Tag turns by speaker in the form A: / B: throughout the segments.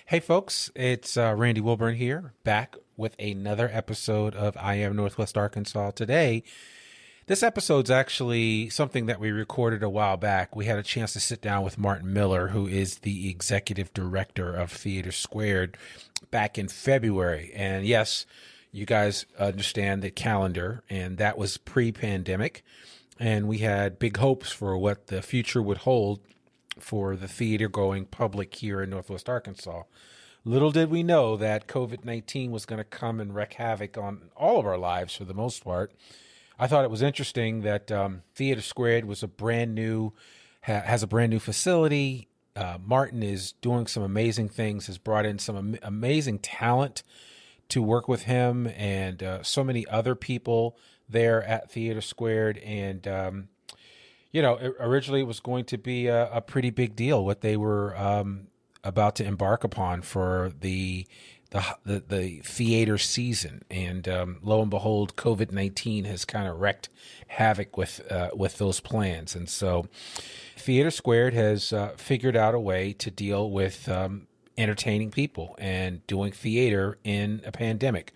A: Hey, folks, it's Randy Wilburn here, back with another episode of I Am Northwest Arkansas Today. This episode's actually something that we recorded a while back. We had a chance to sit down with Martin Miller, who is the executive director of Theater Squared, back in February. And yes, you guys understand the calendar, and that was pre-pandemic. And we had big hopes for what the future would hold for the theater going public here in Northwest Arkansas. Little did we know that COVID-19 was going to come and wreak havoc on all of our lives for the most part. I thought it was interesting that Theater Squared was has a brand new facility. Martin is doing some amazing things, has brought in some amazing talent to work with him and so many other people there at Theater Squared. And originally it was going to be a pretty big deal what they were about to embark upon for the theater season, and lo and behold, COVID-19 has kind of wreaked havoc with those plans, and so Theater Squared has figured out a way to deal with entertaining people and doing theater in a pandemic.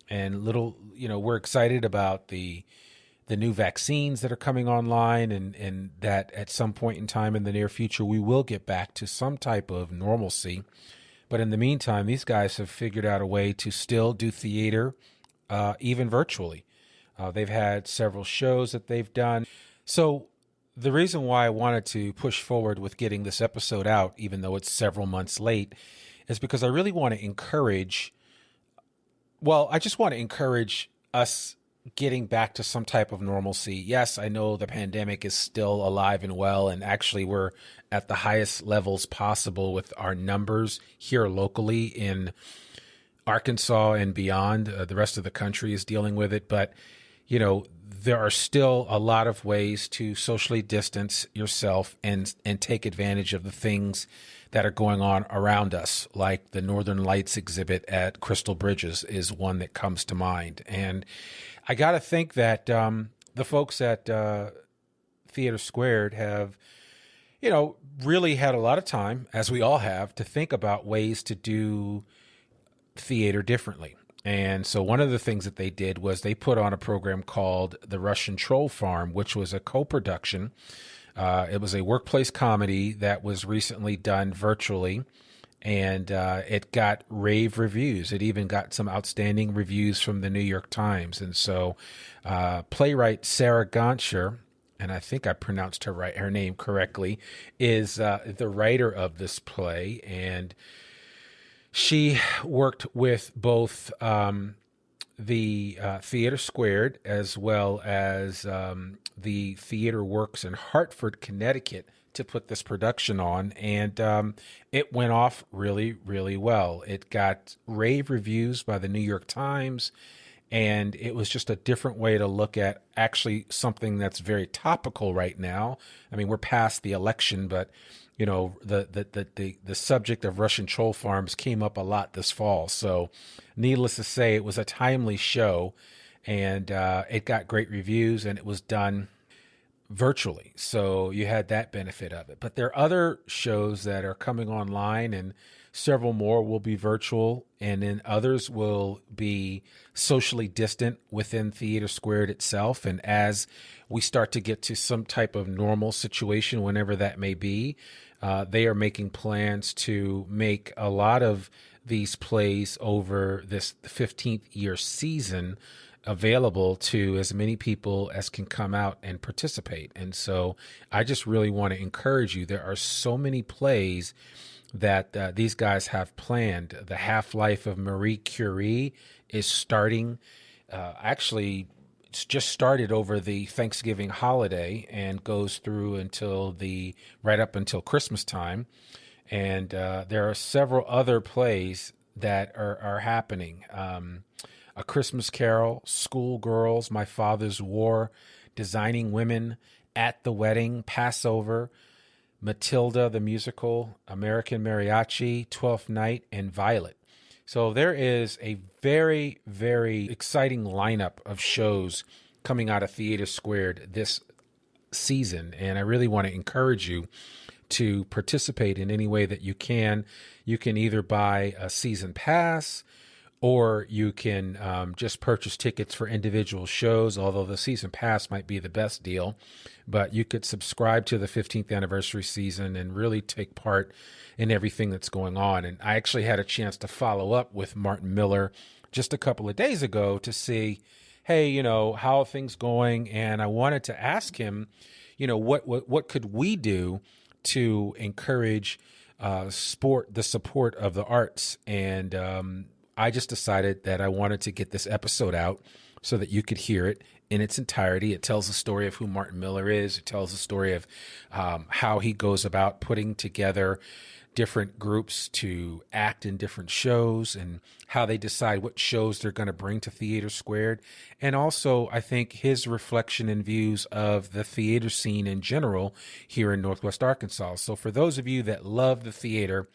A: And we're excited about the new vaccines that are coming online, and that at some point in time in the near future, we will get back to some type of normalcy. But in the meantime, these guys have figured out a way to still do theater, even virtually. They've had several shows that they've done. So the reason why I wanted to push forward with getting this episode out, even though it's several months late, is because I really want to I just want to encourage us getting back to some type of normalcy. Yes, I know the pandemic is still alive and well, and actually we're at the highest levels possible with our numbers here locally in Arkansas and beyond. The rest of the country is dealing with it, but there are still a lot of ways to socially distance yourself and take advantage of the things that are going on around us, like the Northern Lights exhibit at Crystal Bridges is one that comes to mind. And I got to think that the folks at Theater Squared have, really had a lot of time, as we all have, to think about ways to do theater differently. And so one of the things that they did was they put on a program called The Russian Troll Farm, which was a co-production. It was a workplace comedy that was recently done virtually, and it got rave reviews. It even got some outstanding reviews from the New York Times. And so playwright Sarah Gonsher, and I think I pronounced her name correctly, is the writer of this play. And she worked with both the Theater Squared as well as the Theater Works in Hartford, Connecticut, to put this production on, and it went off really, really well. It got rave reviews by the New York Times, and it was just a different way to look at actually something that's very topical right now. I mean, we're past the election, but the subject of Russian troll farms came up a lot this fall. So, needless to say, it was a timely show, and it got great reviews, and it was done virtually. So you had that benefit of it. But there are other shows that are coming online, and several more will be virtual, and then others will be socially distant within Theater Squared itself. And as we start to get to some type of normal situation, whenever that may be, they are making plans to make a lot of these plays over this 15th year season available to as many people as can come out and participate. And so I just really want to encourage you. There are so many plays that these guys have planned. The Half-Life of Marie Curie is starting. Actually, it's just started over the Thanksgiving holiday and goes through right up until Christmas time. And there are several other plays that are happening. A Christmas Carol, Schoolgirls, My Father's War, Designing Women, At the Wedding, Passover, Matilda the Musical, American Mariachi, Twelfth Night, and Violet. So there is a very, very exciting lineup of shows coming out of Theater Squared this season, and I really want to encourage you to participate in any way that you can. You can either buy a season pass, or you can just purchase tickets for individual shows, although the season pass might be the best deal. But you could subscribe to the 15th anniversary season and really take part in everything that's going on. And I actually had a chance to follow up with Martin Miller just a couple of days ago to see, hey, how are things going? And I wanted to ask him, what could we do to encourage the support of the arts? And I just decided that I wanted to get this episode out so that you could hear it in its entirety. It tells the story of who Martin Miller is. It tells the story of how he goes about putting together different groups to act in different shows and how they decide what shows they're going to bring to Theater Squared. And also, I think his reflection and views of the theater scene in general here in Northwest Arkansas. So for those of you that love the theater,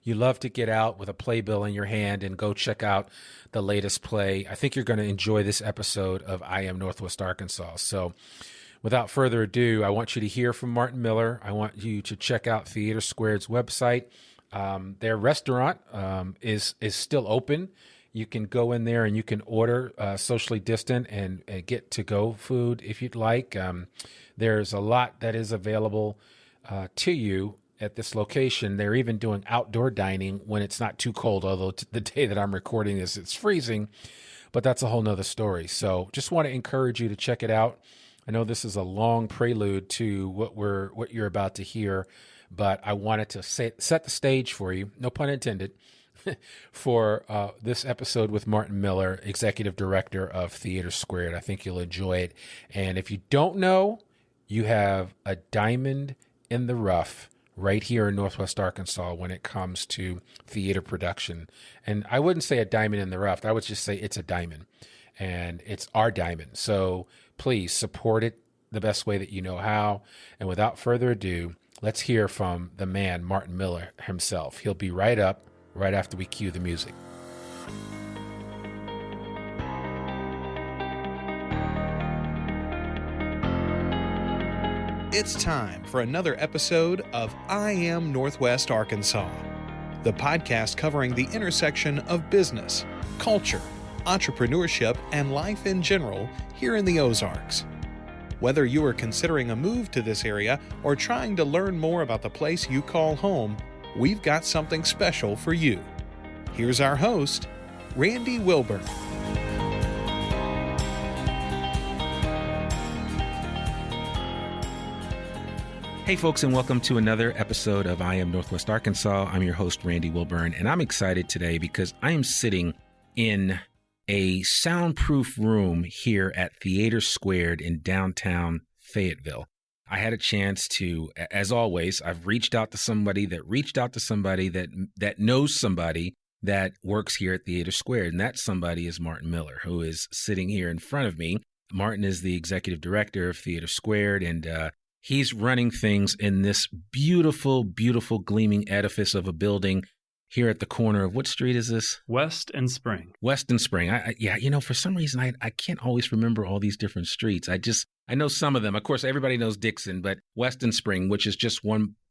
A: you love to get out with a playbill in your hand and go check out the latest play, I think you're going to enjoy this episode of I Am Northwest Arkansas. So without further ado, I want you to hear from Martin Miller. I want you to check out Theater Squared's website. Their restaurant is still open. You can go in there and you can order socially distant and get to-go food if you'd like. There's a lot that is available to you at this location. They're even doing outdoor dining when it's not too cold, although the day that I'm recording this, it's freezing. But that's a whole nother story. So just want to encourage you to check it out. I know this is a long prelude to what you're about to hear, but I wanted to set the stage for you, no pun intended, for this episode with Martin Miller, Executive Director of Theater Squared. I think you'll enjoy it. And if you don't know, you have a diamond in the rough right here in Northwest Arkansas when it comes to theater production. And I wouldn't say a diamond in the rough. I would just say it's a diamond. And it's our diamond. So please support it the best way that you know how. And without further ado, let's hear from the man, Martin Miller himself. He'll be right up, right after we cue the music.
B: It's time for another episode of I Am Northwest Arkansas, the podcast covering the intersection of business, culture, entrepreneurship, and life in general here in the Ozarks. Whether you are considering a move to this area or trying to learn more about the place you call home, we've got something special for you. Here's our host, Randy Wilburn.
A: Hey folks, and welcome to another episode of I Am Northwest Arkansas. I'm your host, Randy Wilburn, and I'm excited today because I am sitting in a soundproof room here at Theater Squared in downtown Fayetteville. I had a chance to, as always, I've reached out to somebody that knows somebody that works here at Theater Squared, and that somebody is Martin Miller, who is sitting here in front of me. Martin is the executive director of Theater Squared, and he's running things in this beautiful, beautiful gleaming edifice of a building here at the corner of, what street is this?
C: West and Spring.
A: West and Spring. For some reason, I can't always remember all these different streets. I know some of them. Of course, everybody knows Dixon, but West and Spring, which is just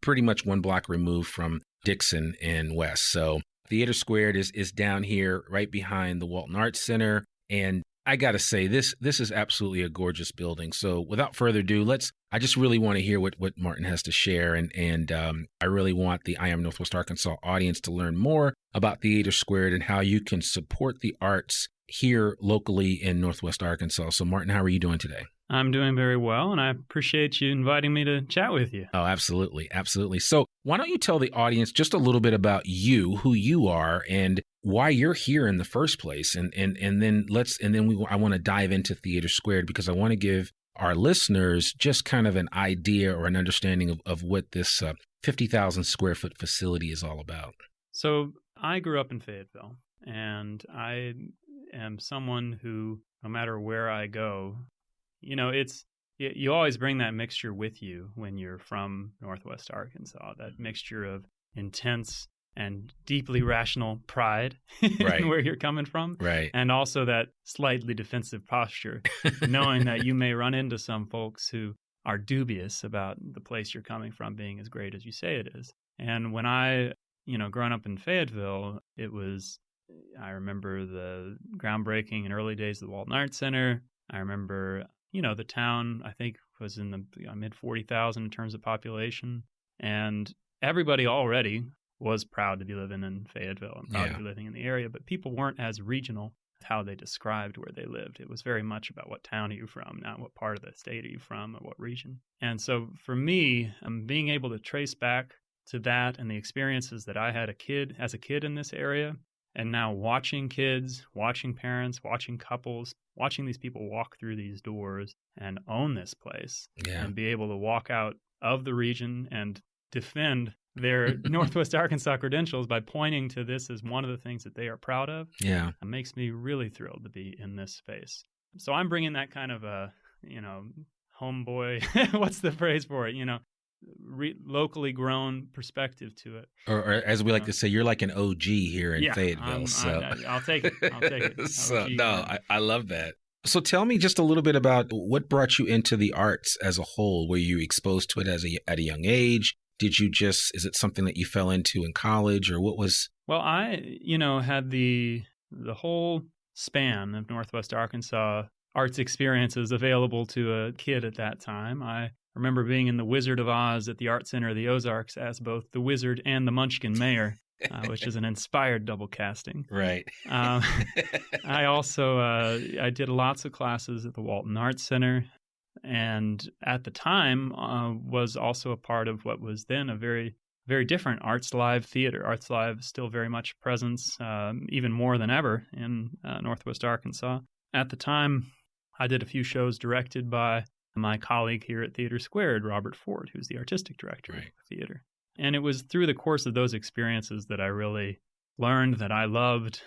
A: pretty much one block removed from Dixon and West. So Theater Squared is down here right behind the Walton Arts Center. And I got to say, this is absolutely a gorgeous building. So without further ado, I just really want to hear what Martin has to share. And I really want the I Am Northwest Arkansas audience to learn more about Theater Squared and how you can support the arts here locally in Northwest Arkansas. So Martin, how are you doing today?
C: I'm doing very well, and I appreciate you inviting me to chat with you.
A: Oh, absolutely. Absolutely. So why don't you tell the audience just a little bit about you, who you are, and why you're here in the first place. And then I want to dive into Theater Squared because I want to give our listeners just kind of an idea or an understanding of what this 50,000 square foot facility is all about.
C: So I grew up in Fayetteville, and I am someone who, no matter where I go, you always bring that mixture with you when you're from Northwest Arkansas, that mixture of intense and deeply rational pride
A: right.
C: in where you're coming from,
A: right.
C: And also that slightly defensive posture, knowing that you may run into some folks who are dubious about the place you're coming from being as great as you say it is. And when growing up in Fayetteville, I remember the groundbreaking and early days of the Walton Arts Center. I remember, the town, I think, was in the mid 40,000 in terms of population. And everybody already was proud to be living in Fayetteville and proud to be living in the area, but people weren't as regional with how they described where they lived. It was very much about what town are you from, not what part of the state are you from or what region. And so for me, being able to trace back to that and the experiences that I had as a kid in this area, and now watching kids, watching parents, watching couples, watching these people walk through these doors and own this place and be able to walk out of the region and defend their Northwest Arkansas credentials by pointing to this as one of the things that they are proud of. Yeah. It makes me really thrilled to be in this space. So I'm bringing that kind of a, homeboy, what's the phrase for it? Locally grown perspective to it.
A: Or as we like to say, you're like an OG here in Fayetteville.
C: I'll take it.
A: So, I love that. So tell me just a little bit about what brought you into the arts as a whole. Were you exposed to it at a young age? Is it something that you fell into in college, or what was?
C: Well, I, had the whole span of Northwest Arkansas arts experiences available to a kid at that time. I remember being in the Wizard of Oz at the Art Center of the Ozarks as both the wizard and the Munchkin mayor, which is an inspired double casting.
A: Right.
C: I also I did lots of classes at the Walton Arts Center, and at the time was also a part of what was then a very, very different Arts Live theater. Arts Live still very much presence, even more than ever in Northwest Arkansas. At the time, I did a few shows directed by my colleague here at Theater Squared, Robert Ford, who's the artistic director of the theater. And it was through the course of those experiences that I really learned that I loved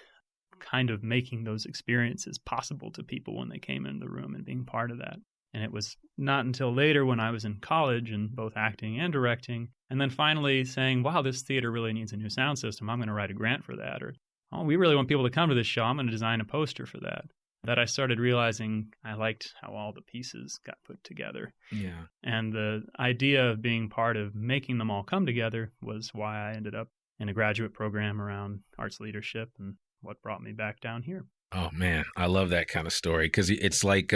C: kind of making those experiences possible to people when they came into the room and being part of that. And it was not until later when I was in college and both acting and directing, and then finally saying, wow, this theater really needs a new sound system. I'm going to write a grant for that. Or, oh, we really want people to come to this show. I'm going to design a poster for that I started realizing I liked how all the pieces got put together. Yeah. And the idea of being part of making them all come together was why I ended up in a graduate program around arts leadership and what brought me back down here.
A: Oh, man, I love that kind of story because it's like,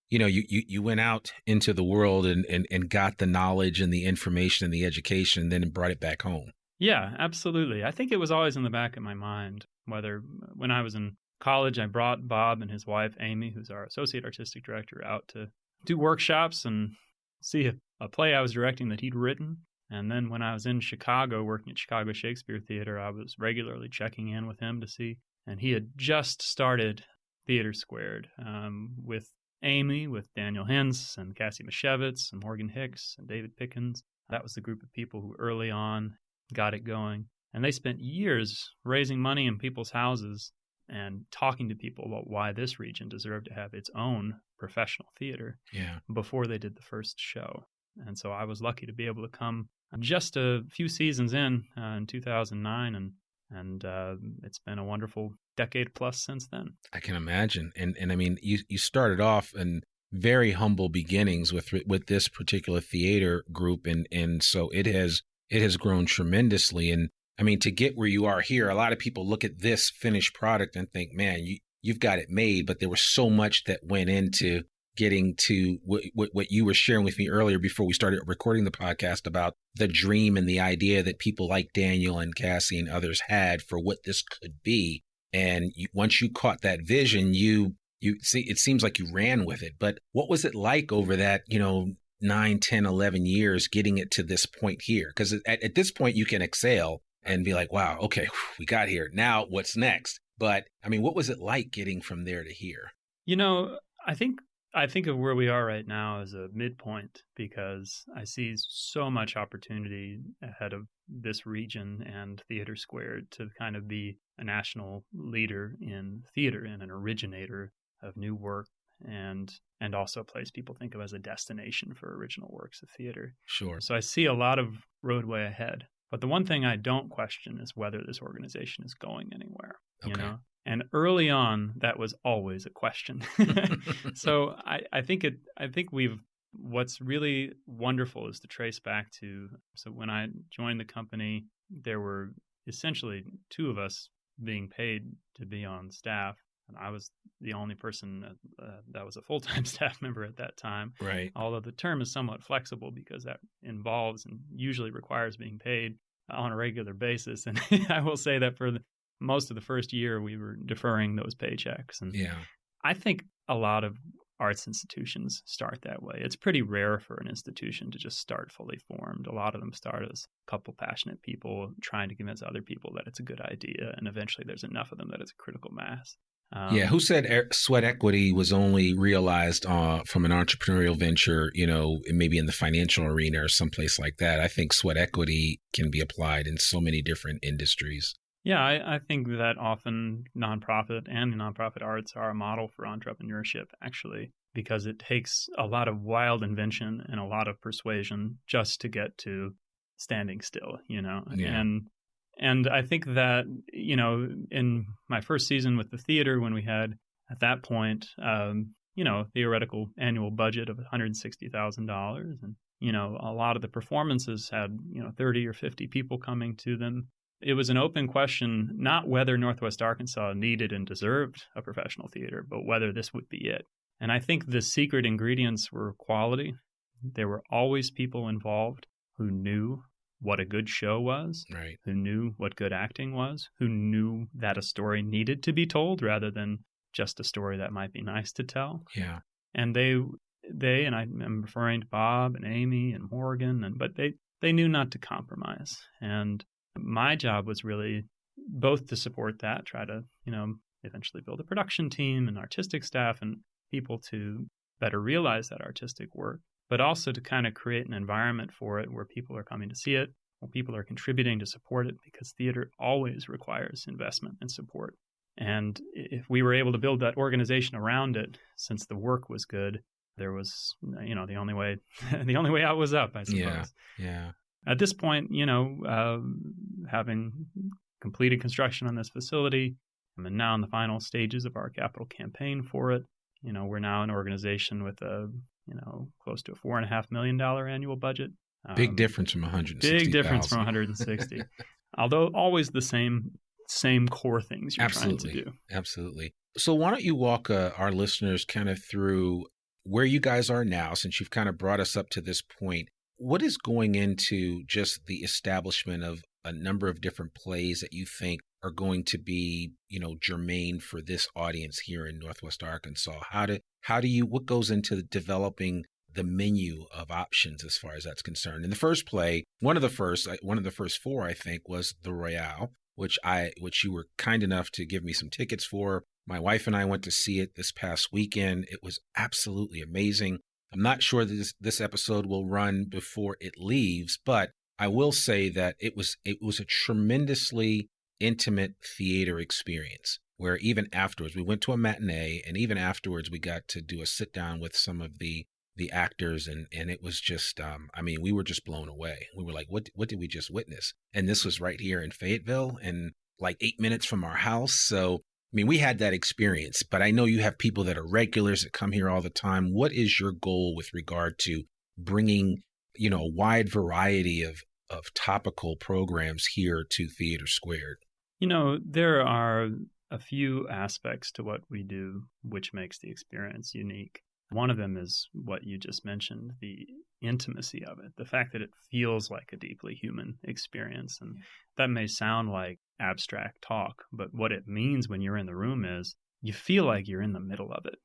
A: you went out into the world and got the knowledge and the information and the education and then brought it back home.
C: Yeah, absolutely. I think it was always in the back of my mind, whether when I was in college, I brought Bob and his wife, Amy, who's our associate artistic director, out to do workshops and see a play I was directing that he'd written. And then when I was in Chicago, working at Chicago Shakespeare Theater, I was regularly checking in with him to see. And he had just started Theater Squared with Amy, with Daniel Hintz and Cassie Mashevitz and Morgan Hicks and David Pickens. That was the group of people who early on got it going. And they spent years raising money in people's houses and talking to people about why this region deserved to have its own professional theater before they did the first show. And so I was lucky to be able to come just a few seasons in 2009, and it's been a wonderful decade plus since then.
A: I can imagine. And I mean, you started off in very humble beginnings with this particular theater group, and so it has grown tremendously. And I mean, to get where you are here, a lot of people look at this finished product and think, man, you've got it made. But there was so much that went into getting to what you were sharing with me earlier before we started recording the podcast about the dream and the idea that people like Daniel and Cassie and others had for what this could be. And once you caught that vision, you see, it seems like you ran with it. But what was it like over that, 9, 10, 11 years getting it to this point here? Because at this point you can exhale and be like, wow, okay, we got here. Now what's next? But I mean, what was it like getting from there to here?
C: I think of where we are right now as a midpoint because I see so much opportunity ahead of this region and Theater Squared to kind of be a national leader in theater and an originator of new work and also a place people think of as a destination for original works of theater.
A: Sure.
C: So I see a lot of roadway ahead. But the one thing I don't question is whether this organization is going anywhere,
A: okay.
C: And early on, that was always a question. So I think we've what's really wonderful is to trace back to, so when I joined the company, there were essentially two of us being paid to be on staff. And I was the only person that was a full-time staff member at that time.
A: Right.
C: Although the term is somewhat flexible because that involves and usually requires being paid on a regular basis. And I will say that for most of the first year, we were deferring those paychecks. And
A: Yeah.
C: I think a lot of arts institutions start that way. It's pretty rare for an institution to just start fully formed. A lot of them start as a couple passionate people trying to convince other people that it's a good idea. And eventually there's enough of them that it's a critical mass.
A: Who said sweat equity was only realized from an entrepreneurial venture, maybe in the financial arena or someplace like that? I think sweat equity can be applied in so many different industries.
C: Yeah, I think that often nonprofit and nonprofit arts are a model for entrepreneurship, actually, because it takes a lot of wild invention and a lot of persuasion just to get to standing still, Yeah. And I think that, in my first season with the theater, when we had, at that point, theoretical annual budget of $160,000, and, a lot of the performances had, 30 or 50 people coming to them. It was an open question, not whether Northwest Arkansas needed and deserved a professional theater, but whether this would be it. And I think the secret ingredients were quality. There were always people involved who knew what a good show was,
A: right,
C: who knew what good acting was, who knew that a story needed to be told rather than just a story that might be nice to tell.
A: Yeah.
C: And they and I'm referring to Bob and Amy and Morgan, but they knew not to compromise. And my job was really both to support that, try to, eventually build a production team and artistic staff and people to better realize that artistic work, but also to kind of create an environment for it where people are coming to see it, where people are contributing to support it, because theater always requires investment and support. And if we were able to build that organization around it, since the work was good, there was, the only way out was up, I suppose.
A: Yeah.
C: At this point, having completed construction on this facility, I'm now in the final stages of our capital campaign for it. We're now an organization with a, close to a $4.5 million annual budget.
A: Big difference from 160.
C: Big difference from 160. Although always the same core things you're trying to do.
A: Absolutely. So why don't you walk our listeners kind of through where you guys are now, since you've kind of brought us up to this point. What is going into just the establishment of a number of different plays that you think are going to be, germane for this audience here in Northwest Arkansas? What goes into developing the menu of options as far as that's concerned? In the first play, one of the first four, I think, was the Royale, which you were kind enough to give me some tickets for. My wife and I went to see it this past weekend. It was absolutely amazing. I'm not sure that this episode will run before it leaves, but I will say that it was a tremendously intimate theater experience, where even afterwards, we went to a matinee, and even afterwards we got to do a sit down with some of the actors, and it was just, we were just blown away. We were like, what did we just witness? And this was right here in Fayetteville and like 8 minutes from our house. So we had that experience, but I know you have people that are regulars that come here all the time. What is your goal with regard to bringing, a wide variety of topical programs here to Theater Squared?
C: There are a few aspects to what we do which makes the experience unique. One of them is what you just mentioned, the intimacy of it, the fact that it feels like a deeply human experience. And that may sound like abstract talk, but what it means when you're in the room is you feel like you're in the middle of it.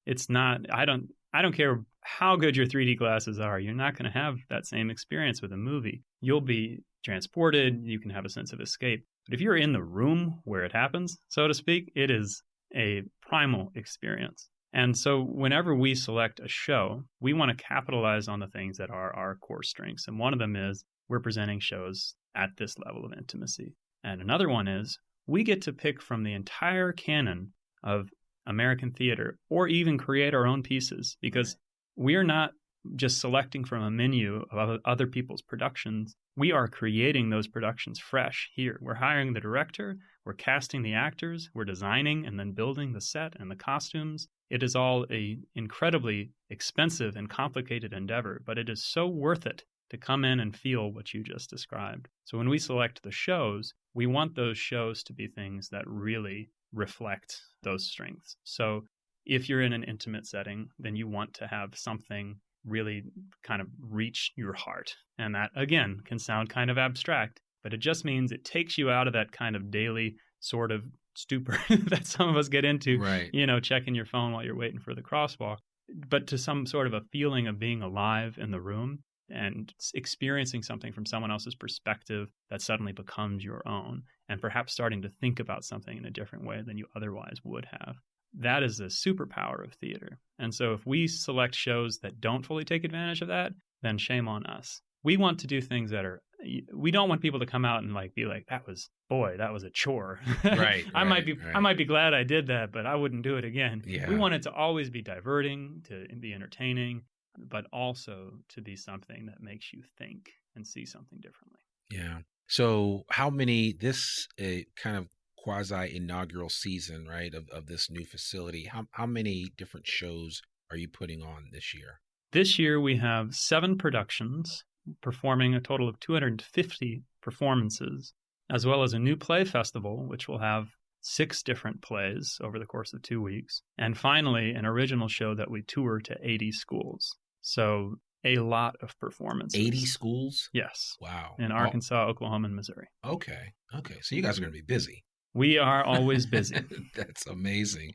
C: It's not, I don't care how good your 3D glasses are, you're not going to have that same experience with a movie. You'll be transported, you can have a sense of escape. But if you're in the room where it happens, so to speak, it is a primal experience. And so whenever we select a show, we want to capitalize on the things that are our core strengths. And one of them is we're presenting shows at this level of intimacy. And another one is we get to pick from the entire canon of American theater, or even create our own pieces, because we're not just selecting from a menu of other people's productions. We are creating those productions fresh here. We're hiring the director, we're casting the actors, we're designing and then building the set and the costumes. It is all a incredibly expensive and complicated endeavor, but it is so worth it to come in and feel what you just described. So when we select the shows, we want those shows to be things that really reflect those strengths. So if you're in an intimate setting, then you want to have something really kind of reach your heart. And that, again, can sound kind of abstract, but it just means it takes you out of that kind of daily sort of stupor that some of us get into,
A: Right.
C: Checking your phone while you're waiting for the crosswalk, but to some sort of a feeling of being alive in the room and experiencing something from someone else's perspective that suddenly becomes your own, and perhaps starting to think about something in a different way than you otherwise would have. That is the superpower of theater. And so if we select shows that don't fully take advantage of that, then shame on us. We want to do things we don't want people to come out and be like, that was a chore.
A: Right.
C: I might be glad I did that, but I wouldn't do it again.
A: Yeah.
C: We want it to always be diverting, to be entertaining, but also to be something that makes you think and see something differently.
A: Yeah. So how many, this kind of quasi-inaugural season, right, of this new facility, how many different shows are you putting on this year?
C: This year we have 7 productions performing a total of 250 performances, as well as a new play festival, which will have 6 different plays over the course of 2 weeks. And finally, an original show that we tour to 80 schools. So a lot of performances.
A: 80 schools?
C: Yes.
A: Wow.
C: In Arkansas, Oklahoma, and Missouri.
A: Okay. So you guys are going to be busy.
C: We are always busy.
A: That's amazing.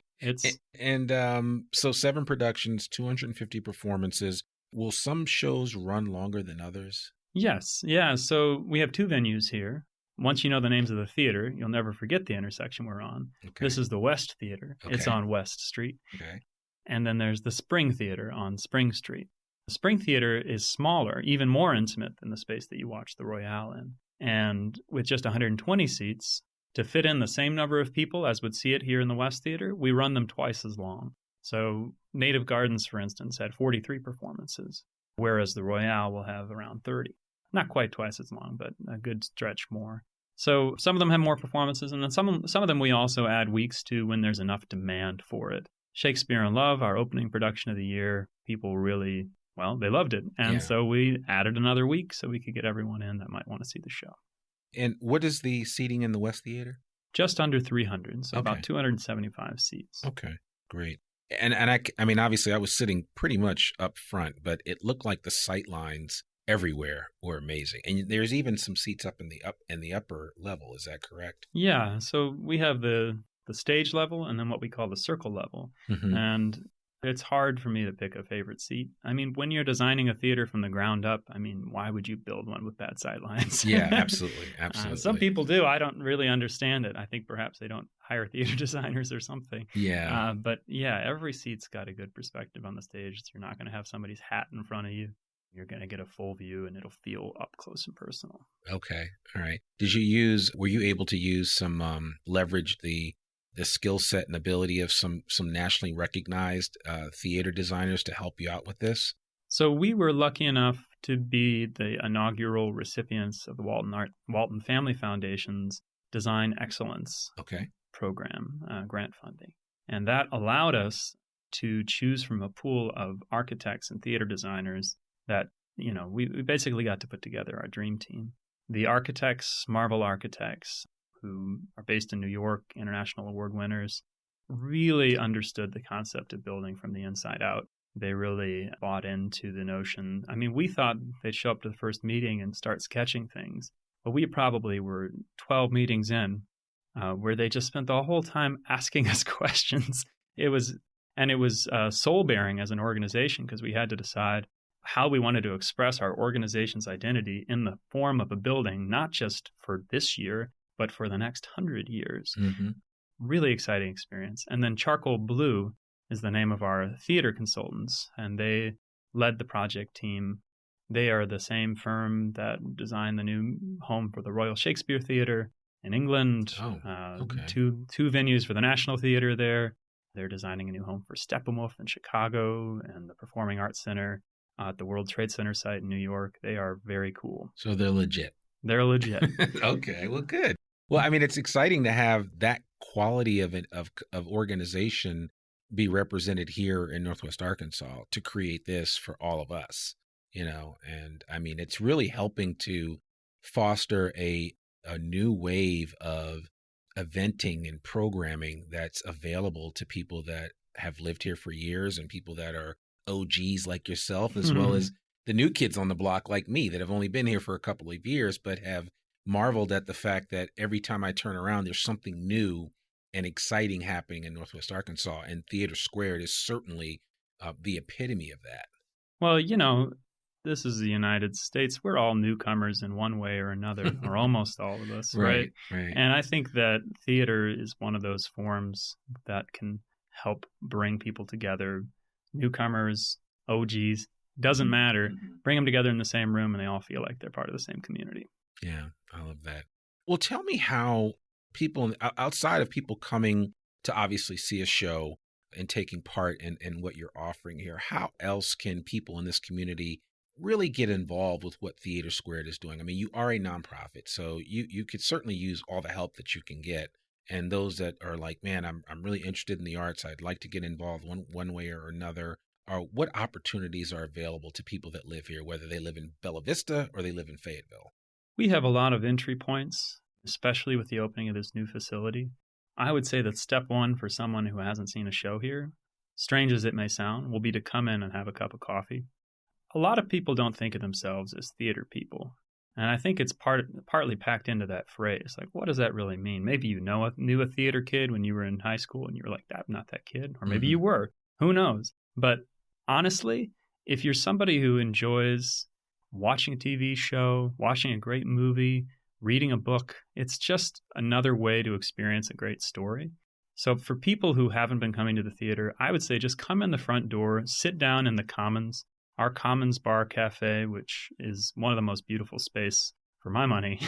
C: And
A: so 7 productions, 250 performances. Will some shows run longer than others?
C: Yes. Yeah. So we have 2 venues here. Once you know the names of the theater, you'll never forget the intersection we're on.
A: Okay.
C: This is the West Theater.
A: Okay.
C: It's on West Street.
A: Okay.
C: And then there's the Spring Theater on Spring Street. The Spring Theater is smaller, even more intimate than the space that you watch the Royale in. And with just 120 seats, to fit in the same number of people as would see it here in the West Theater, we run them twice as long. So Native Gardens, for instance, had 43 performances, whereas the Royale will have around 30. Not quite twice as long, but a good stretch more. So some of them have more performances, and then some of them we also add weeks to when there's enough demand for it. Shakespeare in Love, our opening production of the year, people really, they loved it. And so we added another week so we could get everyone in that might want to see the show.
A: And what is the seating in the West Theater?
C: Just under 300, so about 275 seats.
A: Okay, great. And I mean, obviously I was sitting pretty much up front, but it looked like the sight lines everywhere were amazing. And there's even some seats up in the upper level. Is that correct?
C: Yeah. So we have the stage level and then what we call the circle level.
A: Mm-hmm.
C: And it's hard for me to pick a favorite seat. I mean, when you're designing a theater from the ground up, I mean, why would you build one with bad sight lines?
A: Yeah, absolutely. Absolutely.
C: Some people do. I don't really understand it. I think perhaps they don't hire theater designers or something.
A: Yeah.
C: But yeah, every seat's got a good perspective on the stage. You're not going to have somebody's hat in front of you. You're going to get a full view and it'll feel up close and personal.
A: Okay. All right. Were you able to use some, leverage the skill set and ability of some nationally recognized theater designers to help you out with this?
C: So we were lucky enough to be the inaugural recipients of the Walton Family Foundation's Design Excellence program, grant funding. And that allowed us to choose from a pool of architects and theater designers that, we basically got to put together our dream team. The architects, Marvel Architects, who are based in New York, international award winners, really understood the concept of building from the inside out. They really bought into the notion. I mean, we thought they'd show up to the first meeting and start sketching things, but we probably were 12 meetings in where they just spent the whole time asking us questions. It was soul-bearing as an organization because we had to decide how we wanted to express our organization's identity in the form of a building, not just for this year, but for the next 100 years.
A: Mm-hmm.
C: Really exciting experience. And then Charcoal Blue is the name of our theater consultants, and they led the project team. They are the same firm that designed the new home for the Royal Shakespeare Theatre in England. Two venues for the National Theatre there. They're designing a new home for Steppenwolf in Chicago and the Performing Arts Center at the World Trade Center site in New York. They are very cool.
A: So they're legit.
C: They're legit.
A: Okay, well, good. Well, I mean, it's exciting to have that quality of organization be represented here in Northwest Arkansas to create this for all of us, and I mean, it's really helping to foster a new wave of eventing and programming that's available to people that have lived here for years and people that are OGs like yourself, as well as the new kids on the block like me that have only been here for a couple of years, but have marveled at the fact that every time I turn around, there's something new and exciting happening in Northwest Arkansas. And Theater Squared is certainly the epitome of that.
C: Well, this is the United States. We're all newcomers in one way or another, or almost all of us, right?
A: Right.
C: And I think that theater is one of those forms that can help bring people together. Newcomers, OGs, doesn't matter. Bring them together in the same room and they all feel like they're part of the same community.
A: Yeah, I love that. Well, tell me how people, outside of people coming to obviously see a show and taking part in what you're offering here, how else can people in this community really get involved with what Theater Squared is doing? I mean, you are a nonprofit, so you could certainly use all the help that you can get. And those that are like, man, I'm really interested in the arts, I'd like to get involved one way or another, or what opportunities are available to people that live here, whether they live in Bella Vista or they live in Fayetteville?
C: We have a lot of entry points, especially with the opening of this new facility. I would say that step one for someone who hasn't seen a show here, strange as it may sound, will be to come in and have a cup of coffee. A lot of people don't think of themselves as theater people. And I think it's partly packed into that phrase. Like, what does that really mean? Maybe you knew a theater kid when you were in high school and you were like, I'm not that kid. Or maybe you were. Who knows? But honestly, if you're somebody who enjoys watching a TV show, watching a great movie, reading a book, it's just another way to experience a great story. So for people who haven't been coming to the theater, I would say just come in the front door, sit down in the Commons. Our Commons Bar Cafe, which is one of the most beautiful space for my money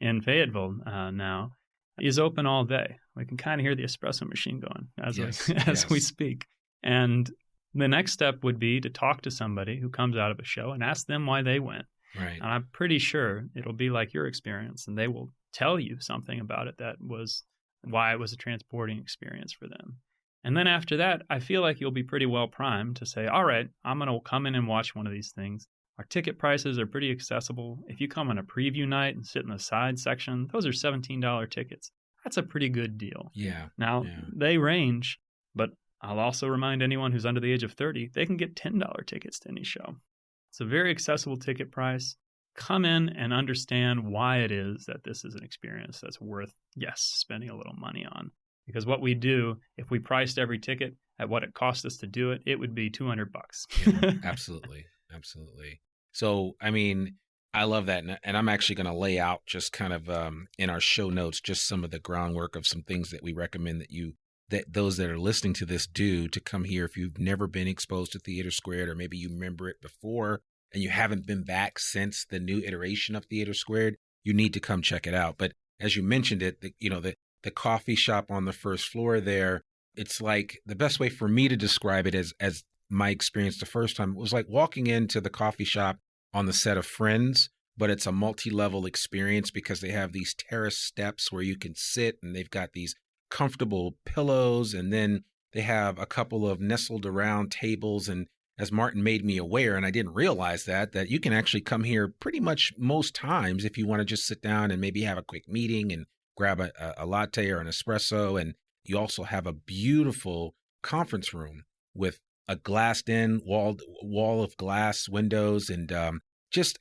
C: in Fayetteville now, is open all day. We can kind of hear the espresso machine going as we speak. And the next step would be to talk to somebody who comes out of a show and ask them why they went.
A: Right.
C: And I'm pretty sure it'll be like your experience, and they will tell you something about it that was why it was a transporting experience for them. And then after that, I feel like you'll be pretty well primed to say, all right, I'm going to come in and watch one of these things. Our ticket prices are pretty accessible. If you come on a preview night and sit in the side section, those are $17 tickets. That's a pretty good deal.
A: Yeah.
C: Now, they range, but I'll also remind anyone who's under the age of 30, they can get $10 tickets to any show. It's a very accessible ticket price. Come in and understand why it is that this is an experience that's worth, spending a little money on. Because what we do, if we priced every ticket at what it cost us to do it, it would be $200.
A: Yeah, absolutely. So, I mean, I love that. And I'm actually going to lay out just kind of in our show notes, just some of the groundwork of some things that we recommend that those that are listening to this do to come here. If you've never been exposed to Theater Squared, or maybe you remember it before and you haven't been back since the new iteration of Theater Squared, you need to come check it out. But as you mentioned it, the coffee shop on the first floor there, it's like the best way for me to describe it as my experience the first time was like walking into the coffee shop on the set of Friends, but it's a multi-level experience because they have these terrace steps where you can sit and they've got these comfortable pillows, and then they have a couple of nestled around tables. And as Martin made me aware, and I didn't realize that you can actually come here pretty much most times if you want to just sit down and maybe have a quick meeting and grab a latte or an espresso. And you also have a beautiful conference room with a glassed-in wall of glass windows, and just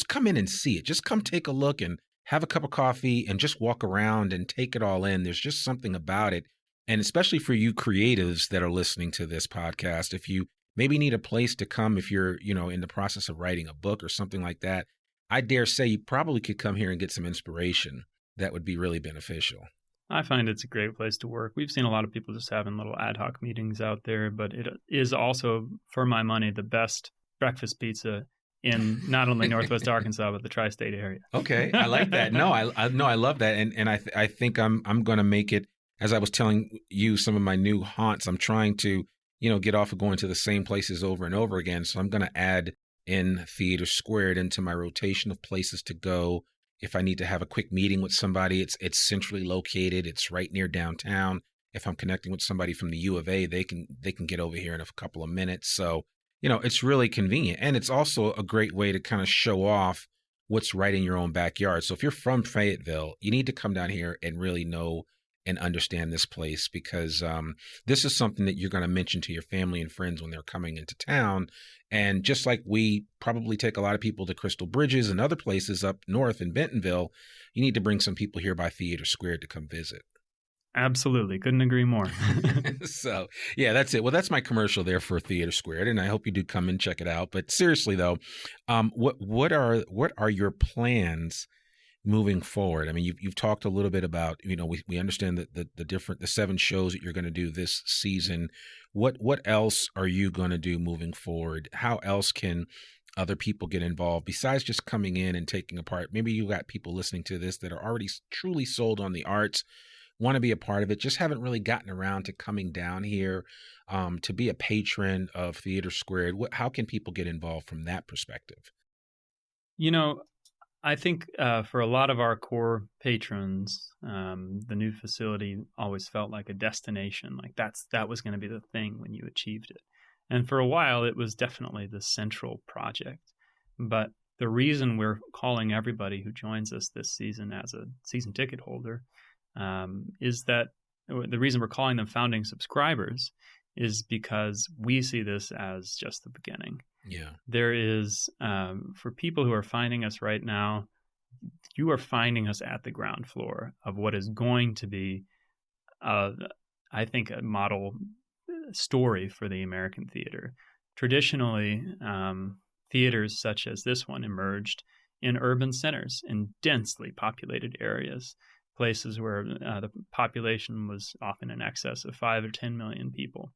A: come in and see it. Just come take a look and have a cup of coffee and just walk around and take it all in. There's just something about it, and especially for you creatives that are listening to this podcast, if you maybe need a place to come, if you're in the process of writing a book or something like that, I dare say you probably could come here and get some inspiration. That would be really beneficial.
C: I find it's a great place to work. We've seen a lot of people just having little ad hoc meetings out there, but it is also, for my money, the best breakfast pizza in not only Northwest Arkansas, but the tri-state area.
A: Okay. I like that. No, I love that. And I think I'm going to make it, as I was telling you, some of my new haunts. I'm trying to, get off of going to the same places over and over again. So I'm going to add in Theater Squared into my rotation of places to go. If I need to have a quick meeting with somebody, it's centrally located. It's right near downtown. If I'm connecting with somebody from the U of A, they can get over here in a couple of minutes. So, it's really convenient. And it's also a great way to kind of show off what's right in your own backyard. So if you're from Fayetteville, you need to come down here and really know and understand this place, because this is something that you're going to mention to your family and friends when they're coming into town. And just like we probably take a lot of people to Crystal Bridges and other places up north in Bentonville, you need to bring some people here by Theater Squared to come visit.
C: Absolutely. Couldn't agree more.
A: So, yeah, that's it. Well, that's my commercial there for Theater Squared, and I hope you do come and check it out. But seriously, though, what are your plans moving forward? I mean, you've talked a little bit about, we understand that the 7 shows that you're going to do this season. What else are you going to do moving forward? How else can other people get involved besides just coming in and taking a part? Maybe you got people listening to this that are already truly sold on the arts, want to be a part of it, just haven't really gotten around to coming down here to be a patron of Theater Squared. How can people get involved from that perspective?
C: I think for a lot of our core patrons, the new facility always felt like a destination. Like that was going to be the thing when you achieved it. And for a while, it was definitely the central project. But the reason we're calling everybody who joins us this season as a season ticket holder is that the reason we're calling them founding subscribers is because we see this as just the beginning.
A: Yeah.
C: There is, for people who are finding us right now, you are finding us at the ground floor of what is going to be, I think, a model story for the American theater. Traditionally, theaters such as this one emerged in urban centers, in densely populated areas, places where the population was often in excess of 5 or 10 million people,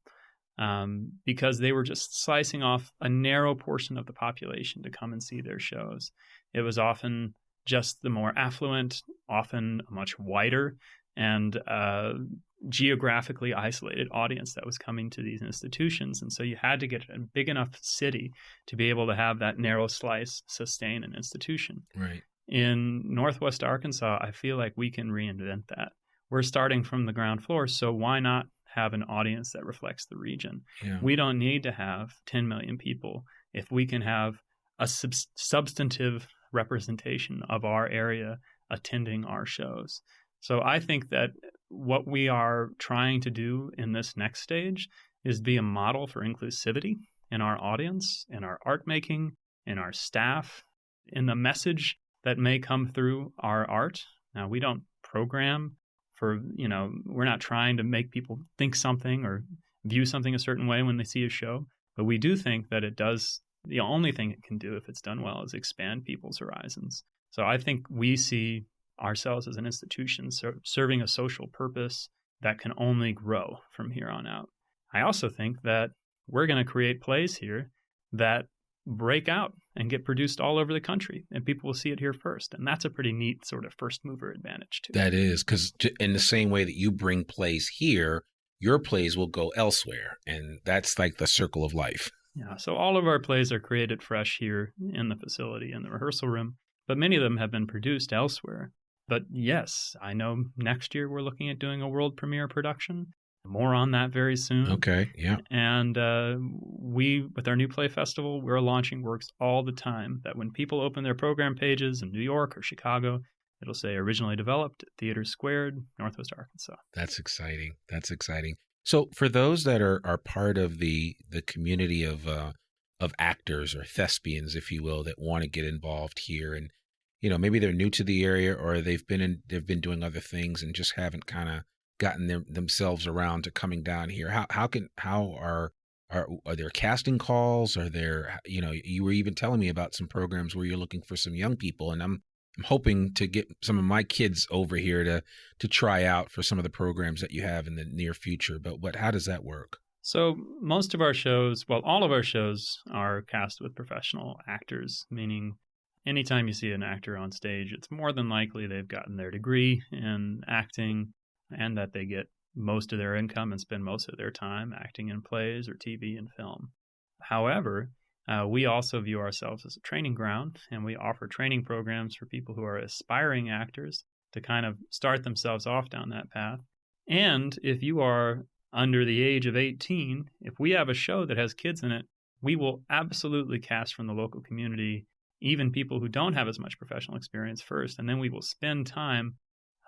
C: because they were just slicing off a narrow portion of the population to come and see their shows. It was often just the more affluent, often a much wider and geographically isolated audience that was coming to these institutions. And so you had to get a big enough city to be able to have that narrow slice sustain an institution.
A: Right.
C: In Northwest Arkansas, I feel like we can reinvent that. We're starting from the ground floor, so why not have an audience that reflects the region?
A: Yeah.
C: We don't need to have 10 million people if we can have a substantive representation of our area attending our shows. So I think that what we are trying to do in this next stage is be a model for inclusivity in our audience, in our art making, in our staff, in the message that may come through our art. Now, we don't program for, we're not trying to make people think something or view something a certain way when they see a show, but we do think that it does, the only thing it can do if it's done well is expand people's horizons. So I think we see ourselves as an institution serving a social purpose that can only grow from here on out. I also think that we're going to create plays here that break out and get produced all over the country, and people will see it here first. And that's a pretty neat sort of first mover advantage too.
A: That is, because in the same way that you bring plays here, your plays will go elsewhere. And that's like the circle of life.
C: Yeah. So all of our plays are created fresh here in the facility, in the rehearsal room, but many of them have been produced elsewhere. But yes, I know next year we're looking at doing a world premiere production. More on that very soon.
A: Okay, yeah.
C: And we, with our new play festival, we're launching works all the time that when people open their program pages in New York or Chicago, it'll say originally developed at Theater Squared, Northwest Arkansas.
A: That's exciting. That's exciting. So for those that are part of the community of actors or thespians, if you will, that want to get involved here, and maybe they're new to the area or they've been doing other things and just haven't kind of gotten themselves around to coming down here. How are there casting calls? Are there, you were even telling me about some programs where you're looking for some young people, and I'm hoping to get some of my kids over here to try out for some of the programs that you have in the near future. But how does that work?
C: So most of our shows, well, all of our shows are cast with professional actors, meaning anytime you see an actor on stage, it's more than likely they've gotten their degree in acting and that they get most of their income and spend most of their time acting in plays or TV and film. However, we also view ourselves as a training ground, and we offer training programs for people who are aspiring actors to kind of start themselves off down that path. And if you are under the age of 18, if we have a show that has kids in it, we will absolutely cast from the local community, even people who don't have as much professional experience first. And then we will spend time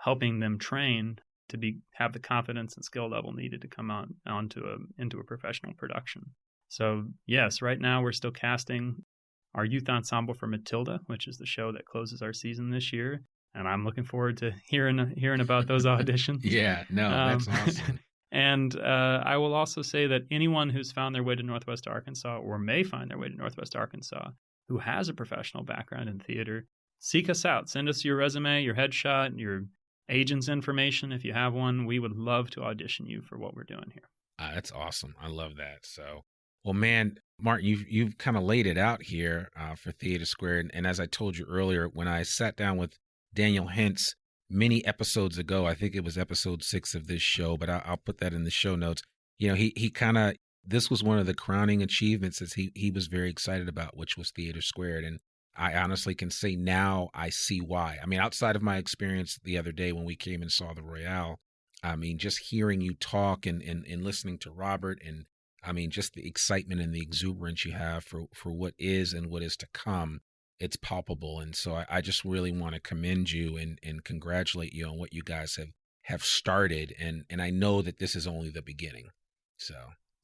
C: helping them train to have the confidence and skill level needed to come into a professional production. So yes, right now we're still casting our youth ensemble for Matilda, which is the show that closes our season this year. And I'm looking forward to hearing about those auditions.
A: That's awesome.
C: And I will also say that anyone who's found their way to Northwest Arkansas or may find their way to Northwest Arkansas who has a professional background in theater, seek us out. Send us your resume, your headshot, your agent's information if you have one. We would love to audition you for what we're doing here.
A: That's awesome. I love that. So, well, man, Martin, you've kind of laid it out here for Theater Squared. And as I told you earlier, when I sat down with Daniel Hintz many episodes ago, I think it was episode 6 of this show, but I'll put that in the show notes. You know, he kind of, this was one of the crowning achievements that he was very excited about, which was Theater Squared. And I honestly can say now I see why. I mean, outside of my experience the other day when we came and saw the Royale, I mean, just hearing you talk and listening to Robert, and I mean, just the excitement and the exuberance you have for what is and what is to come, it's palpable. And so I just really want to commend you and congratulate you on what you guys have started. And I know that this is only the beginning. So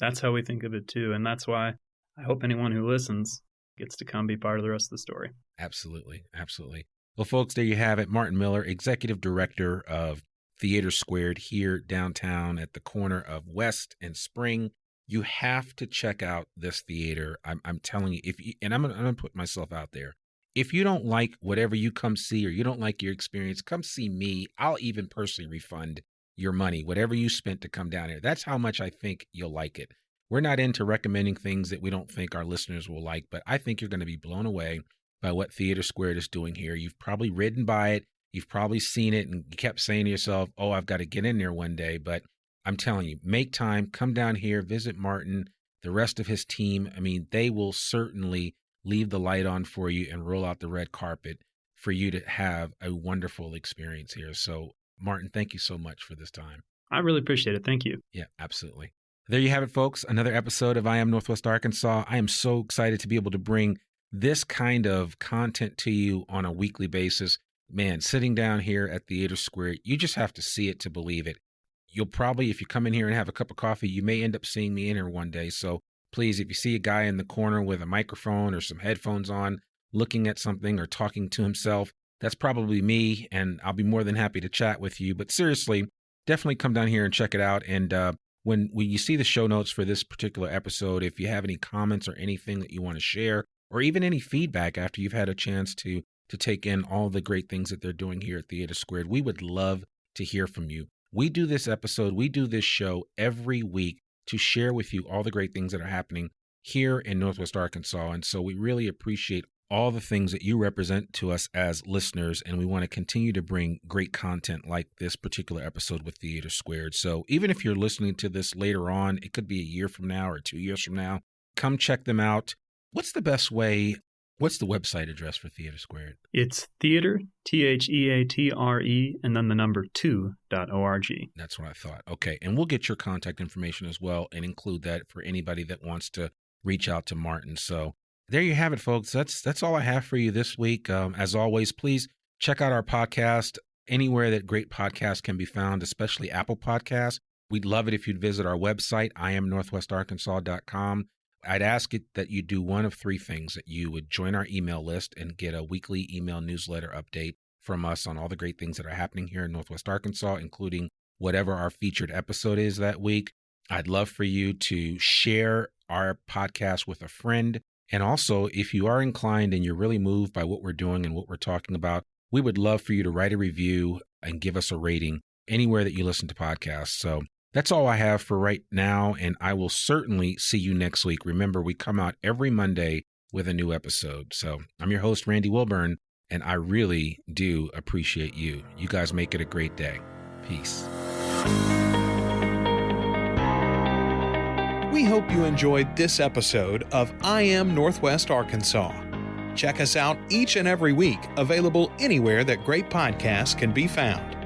C: that's how we think of it too. And that's why I hope anyone who listens gets to come be part of the rest of the story.
A: Absolutely. Absolutely. Well, folks, there you have it. Martin Miller, Executive Director of Theater Squared here downtown at the corner of West and Spring. You have to check out this theater. I'm telling you, and I'm gonna put myself out there. If you don't like whatever you come see, or you don't like your experience, come see me. I'll even personally refund your money, whatever you spent to come down here. That's how much I think you'll like it. We're not into recommending things that we don't think our listeners will like, but I think you're going to be blown away by what Theater Squared is doing here. You've probably ridden by it. You've probably seen it and you kept saying to yourself, oh, I've got to get in there one day. But I'm telling you, make time, come down here, visit Martin, the rest of his team. I mean, they will certainly leave the light on for you and roll out the red carpet for you to have a wonderful experience here. So, Martin, thank you so much for this time.
C: I really appreciate it. Thank you.
A: Yeah, absolutely. There you have it, folks. Another episode of I Am Northwest Arkansas. I am so excited to be able to bring this kind of content to you on a weekly basis. Man, sitting down here at Theater Square, you just have to see it to believe it. You'll probably, if you come in here and have a cup of coffee, you may end up seeing me in here one day. So please, if you see a guy in the corner with a microphone or some headphones on, looking at something or talking to himself, that's probably me, and I'll be more than happy to chat with you. But seriously, definitely come down here and check it out. And when you see the show notes for this particular episode, if you have any comments or anything that you want to share, or even any feedback after you've had a chance to take in all the great things that they're doing here at Theater Squared, we would love to hear from you. We do this episode, we do this show every week to share with you all the great things that are happening here in Northwest Arkansas. And so we really appreciate all the things that you represent to us as listeners, and we want to continue to bring great content like this particular episode with Theater Squared. So even if you're listening to this later on, it could be a year from now or 2 years from now, come check them out. What's the best way? What's the website address for Theater Squared?
C: It's theater, THEATRE, and then the number 2.org.
A: That's what I thought. Okay. And we'll get your contact information as well and include that for anybody that wants to reach out to Martin. So there you have it, folks. That's all I have for you this week. As always, please check out our podcast anywhere that great podcasts can be found, especially Apple Podcasts. We'd love it if you'd visit our website, iamnorthwestarkansas.com. I'd ask it that you do one of 3 things, that you would join our email list and get a weekly email newsletter update from us on all the great things that are happening here in Northwest Arkansas, including whatever our featured episode is that week. I'd love for you to share our podcast with a friend. And also, if you are inclined and you're really moved by what we're doing and what we're talking about, we would love for you to write a review and give us a rating anywhere that you listen to podcasts. So that's all I have for right now, and I will certainly see you next week. Remember, we come out every Monday with a new episode. So I'm your host, Randy Wilburn, and I really do appreciate you. You guys make it a great day. Peace.
B: We hope you enjoyed this episode of I Am Northwest Arkansas. Check us out each and every week, available anywhere that great podcasts can be found.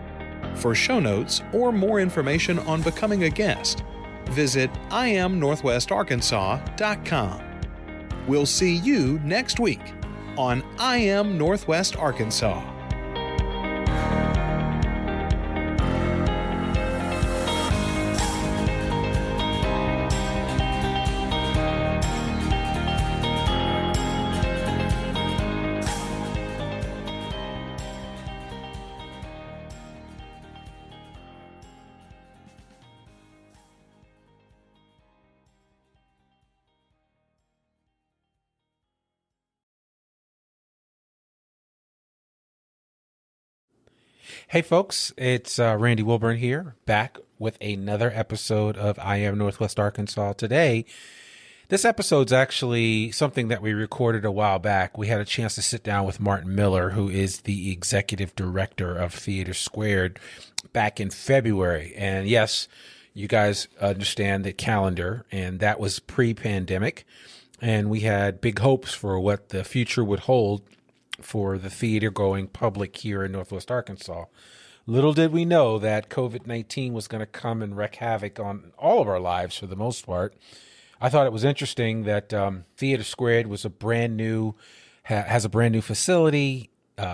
B: For show notes or more information on becoming a guest, visit IamNorthwestArkansas.com. We'll see you next week on I Am Northwest Arkansas.
A: Hey folks, it's Randy Wilburn here, back with another episode of I Am Northwest Arkansas. Today, this episode's actually something that we recorded a while back. We had a chance to sit down with Martin Miller, who is the executive director of Theater Squared, back in February. And yes, you guys understand the calendar, and that was pre-pandemic. And we had big hopes for what the future would hold for the theater-going public here in Northwest Arkansas. Little did we know that COVID-19 was going to come and wreak havoc on all of our lives for the most part. I thought it was interesting that Theater Squared was has a brand new facility.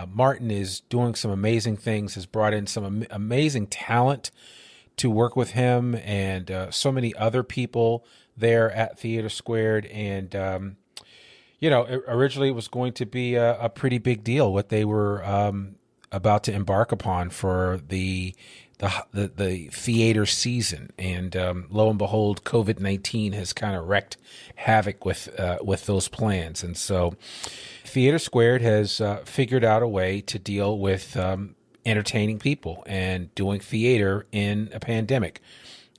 A: Martin is doing some amazing things, has brought in some amazing talent to work with him and so many other people there at Theater Squared. And originally it was going to be a pretty big deal what they were about to embark upon for the theater season, and lo and behold, COVID-19 has kind of wreaked havoc with those plans, and so Theater Squared has figured out a way to deal with entertaining people and doing theater in a pandemic.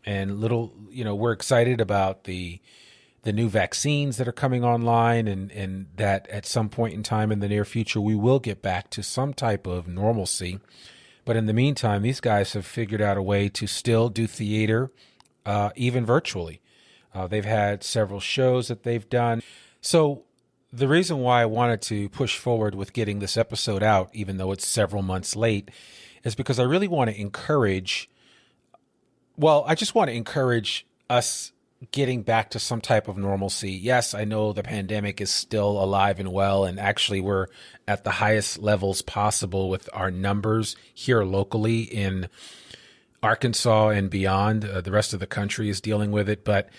A: And we're excited about the new vaccines that are coming online, and that at some point in time in the near future, we will get back to some type of normalcy. But in the meantime, these guys have figured out a way to still do theater, even virtually. They've had several shows that they've done. So the reason why I wanted to push forward with getting this episode out, even though it's several months late, is because I really want to encourage us getting back to some type of normalcy. Yes, I know the pandemic is still alive and well, and actually we're at the highest levels possible with our numbers here locally in Arkansas and beyond. The rest of the country is dealing with it, but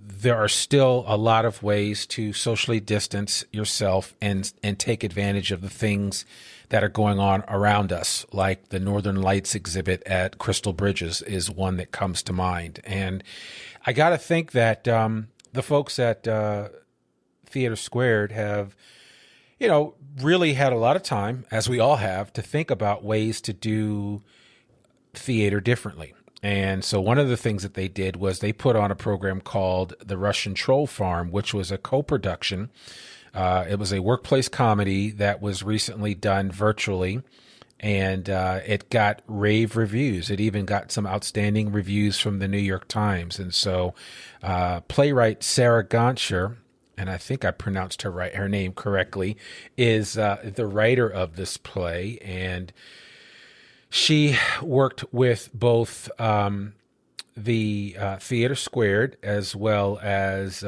A: there are still a lot of ways to socially distance yourself and take advantage of the things that are going on around us, like the Northern Lights exhibit at Crystal Bridges is one that comes to mind. And I got to think that the folks at Theater Squared have, really had a lot of time, as we all have, to think about ways to do theater differently. And so one of the things that they did was they put on a program called The Russian Troll Farm, which was a co-production. It was a workplace comedy that was recently done virtually, and it got rave reviews. It even got some outstanding reviews from the New York Times. And so playwright Sarah Gonsher, and I think I pronounced her name correctly, is the writer of this play. And she worked with both the Theater Squared as well as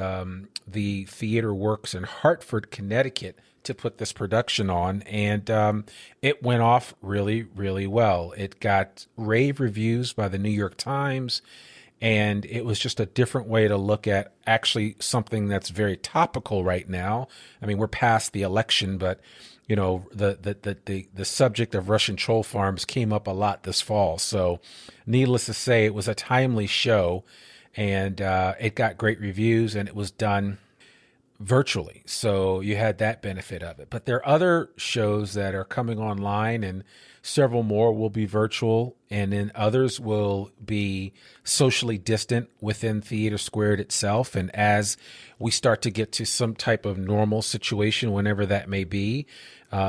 A: the Theater Works in Hartford, Connecticut, to put this production on, and it went off really, really well. It got rave reviews by the New York Times, and it was just a different way to look at actually something that's very topical right now. I mean, we're past the election, but the subject of Russian troll farms came up a lot this fall. So needless to say, it was a timely show, and it got great reviews, and it was done virtually. So you had that benefit of it. But there are other shows that are coming online, and several more will be virtual, and then others will be socially distant within Theater Squared itself. And as we start to get to some type of normal situation, whenever that may be,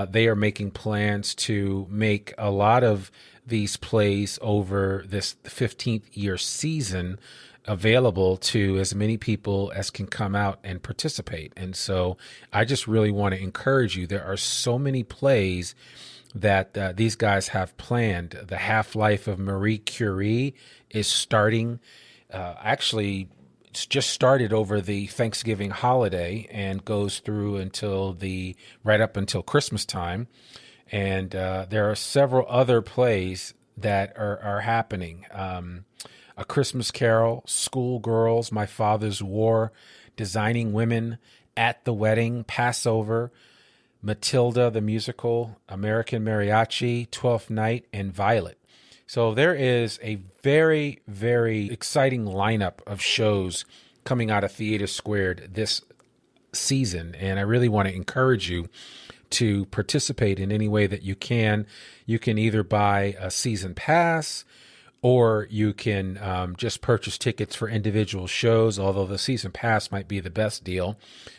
A: they are making plans to make a lot of these plays over this 15th year season available to as many people as can come out and participate. And so I just really want to encourage you. There are so many plays that these guys have planned. The half-life of Marie Curie is starting. Actually, it's just started over the Thanksgiving holiday and goes through until right up until Christmas time. And there are several other plays that are happening. A Christmas Carol, Schoolgirls, My Father's War, Designing Women, At the Wedding, Passover, Matilda the Musical, American Mariachi, Twelfth Night, and Violet. So there is a very, very exciting lineup of shows coming out of Theater Squared this season, and I really want to encourage you to participate in any way that you can. You can either buy a season pass, or you can just purchase tickets for individual shows, although the season pass might be the best deal.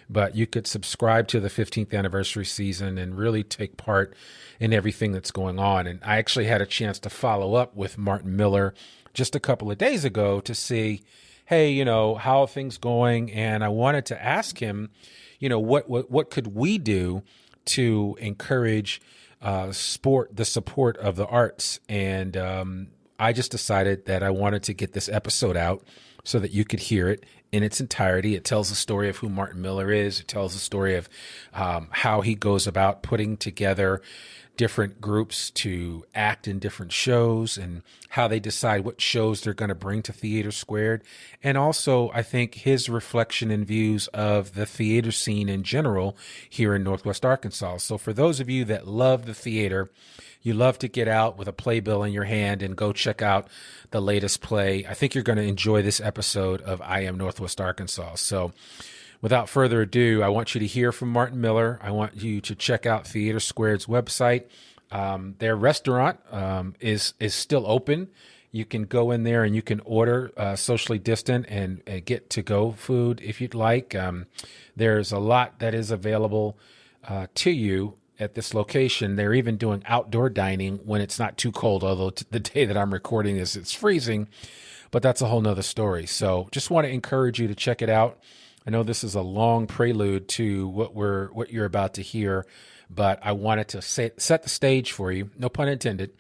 A: But you could subscribe to the 15th anniversary season and really take part in everything that's going on. And I actually had a chance to follow up with Martin Miller just a couple of days ago to see, hey, how are things going? And I wanted to ask him, what could we do to encourage the support of the arts? And I just decided that I wanted to get this episode out so that you could hear it in its entirety. It tells the story of who Martin Miller is. It tells the story of how he goes about putting together different groups to act in different shows and how they decide what shows they're going to bring to Theater Squared. And also, I think his reflection and views of the theater scene in general here in Northwest Arkansas. So for those of you that love the theater, you love to get out with a playbill in your hand and go check out the latest play, I think you're going to enjoy this episode of I Am Northwest Arkansas. So without further ado, I want you to hear from Martin Miller. I want you to check out Theater Squared's website. Their restaurant is still open. You can go in there and you can order socially distant and get to-go food if you'd like. There's a lot that is available to you at this location. They're even doing outdoor dining when it's not too cold, although the day that I'm recording this, it's freezing. But that's a whole nother story. So just want to encourage you to check it out. I know this is a long prelude to what you're about to hear, but I wanted to set the stage for you, no pun intended,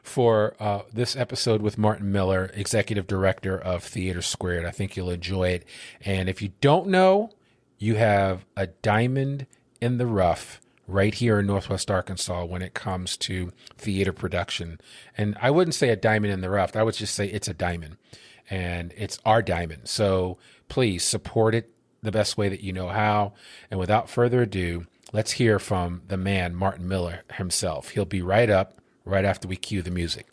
A: for this episode with Martin Miller, Executive Director of Theater Squared. I think you'll enjoy it. And if you don't know, you have a diamond in the rough right here in Northwest Arkansas when it comes to theater production. And I wouldn't say a diamond in the rough. I would just say it's a diamond. And it's our diamond. So please support it the best way that you know how. And without further ado, let's hear from the man, Martin Miller himself. He'll be right up right after we cue the music.